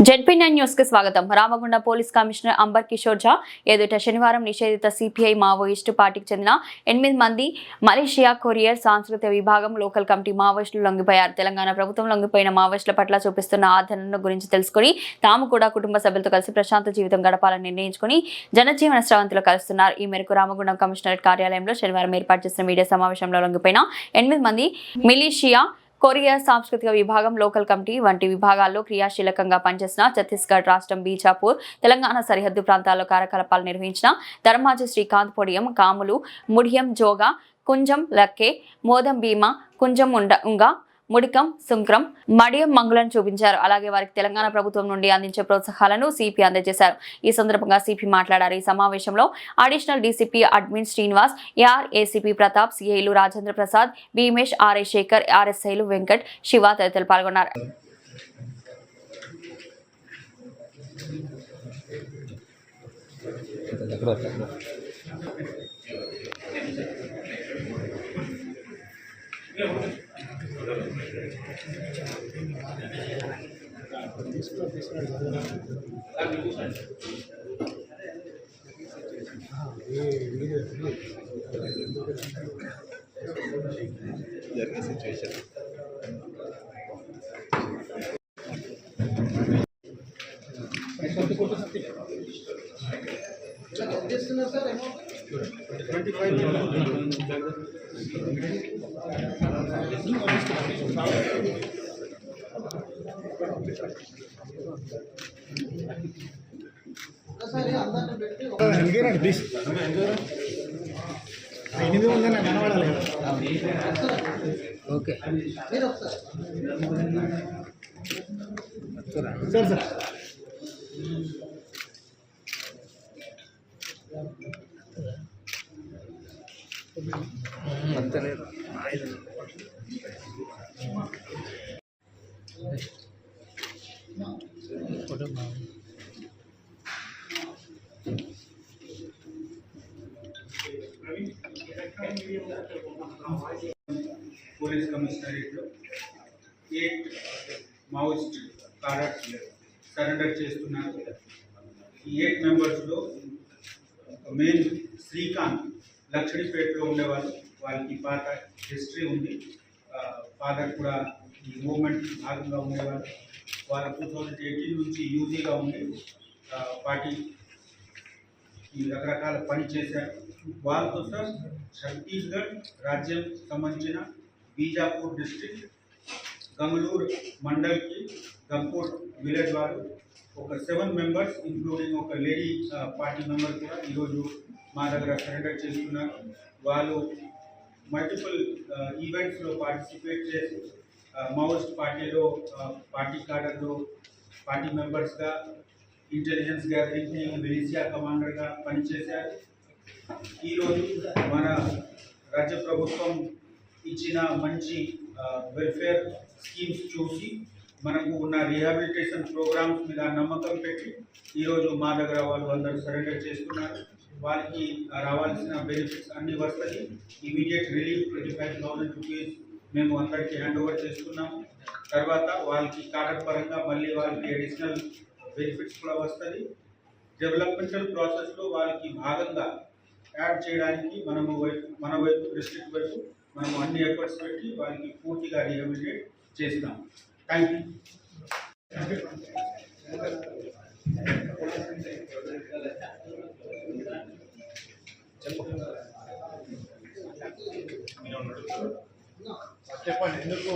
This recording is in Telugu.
జెడ్పీ9 న్యూస్ కి స్వాగతం. రామగుండం పోలీస్ కమిషనర్ అంబర్ కిషోర్ ఝా ఎదుట శనివారం నిషేధిత సిపిఐ మావోయిస్టు పార్టీకి చెందిన 8 మంది మలేషియా కొరియర్ సాంస్కృతిక విభాగం లోకల్ కమిటీ మావోయిస్టులు లొంగిపోయారు. తెలంగాణ ప్రభుత్వం లొంగిపోయిన మావోయిస్టుల పట్ల చూపిస్తున్న ఆదరణ గురించి తెలుసుకుని తాము కూడా కుటుంబ సభ్యులతో కలిసి ప్రశాంత జీవితం గడపాలని నిర్ణయించుకుని జనజీవన స్రవంతిలో కలుస్తున్నారు. ఈ మేరకు రామగుండం కమిషనరేట్ కార్యాలయంలో శనివారం ఏర్పాటు చేసిన మీడియా సమావేశంలో లొంగిపోయిన 8 మంది మిలీషియా కొరియర్ సాంస్కృతిక విభాగం లోకల్ కమిటీ వంటి విభాగాల్లో క్రియాశీలకంగా పనిచేసిన ఛత్తీస్గఢ్ రాష్ట్రం బీజాపూర్ తెలంగాణ సరిహద్దు ప్రాంతాల్లో కార్యకలాపాలు నిర్వహించిన ధర్మాజీ శ్రీకాంత్ పొడియం కాములు ముడియం జోగా కుంజం లక్కే మోదం భీమా కుంజం ఉంగా ముడికం సుంక్రం మడియం మంగులను చూపించారు. అలాగే వారికి తెలంగాణ ప్రభుత్వం నుండి అందించే ప్రోత్సాహాలను సిపి అందజేశారు. ఈ సందర్భంగా సిపి మాట్లాడారు. ఈ సమావేశంలో additional DCP admin Srinivas, AR ACP Pratap, సిఐలు రాజేంద్ర ప్రసాద్, భీమేష్, ఆర్ఐ శేఖర్, ఆర్ఎస్ఐలు వెంకట్, శివ తదితరులు పాల్గొన్నారు. ఓకే పోలీస్ కమిషనరేట్లో 8 మావోయిస్ట్ కాడర్స్ సరెండర్ చేస్తున్నారు. ఈ 8 మెంబర్స్లో మెయిన్ శ్రీకాంత్ లక్షడిపేటలో ఉండేవాళ్ళు. వాళ్ళకి పాత హిస్టరీ ఉంది. ఫాదర్ కూడా ఈ మూవ్మెంట్ భాగంగా ఉండేవాళ్ళు. వాళ్ళ 2018 నుంచి యూజీగా ఉండి పార్టీ ఈ రకరకాల పని చేశారు. వాళ్ళతో సార్ ఛత్తీస్గఢ్ రాజ్యం సంబంధించిన బీజాపూర్ డిస్ట్రిక్ట్ గంగళూరు మండల్కి గంపూర్ విలేజ్ వారు ఒక 7 మెంబర్స్ ఇంక్లూడింగ్ ఒక లేడీ పార్టీ మెంబర్ కూడా ఈరోజు మా దగ్గర సరెండర్ చేస్తున్నారు. వాళ్ళు మల్టిపుల్ ఈవెంట్స్లో పార్టిసిపేట్ చేసి మావోయిస్ట్ పార్టీలో పార్టీ కార్డర్లో పార్టీ మెంబర్స్గా ఇంటెలిజెన్స్ గ్యాదరింగ్ మిలిషియా కమాండర్గా పనిచేశారు. ఈరోజు మన రాజ్య ప్రభుత్వం ఇచ్చిన మంచి వెల్ఫేర్ స్కీమ్స్ చూసి మనకు ఉన్న రీహాబిలిటేషన్ ప్రోగ్రామ్స్ మీద నమ్మకం పెట్టి ఈరోజు మా దగ్గర వాళ్ళు అందరూ సరెండర్ చేస్తున్నారు. వాళ్ళకి రావాల్సిన బెనిఫిట్స్ అన్నీ వస్తాయి. ఇమీడియట్ రిలీఫ్ 25,000 రూపీస్ మేము అందరికీ హ్యాండ్ ఓవర్ చేస్తున్నాము. తర్వాత వాళ్ళకి కార్డర్ పరంగా మళ్ళీ వాళ్ళకి అడిషనల్ బెనిఫిట్స్ కూడా వస్తుంది. డెవలప్మెంటల్ ప్రాసెస్లో వాళ్ళకి భాగంగా యాడ్ చేయడానికి మన వైపు డిస్ట్రిక్ట్ వైపు మనం అన్ని ఎఫర్ట్స్ పెట్టి వాళ్ళకి పూర్తిగా రీహాబిలిటేట్ చేస్తాం. Thank you. చెప్పండి ఎందుకు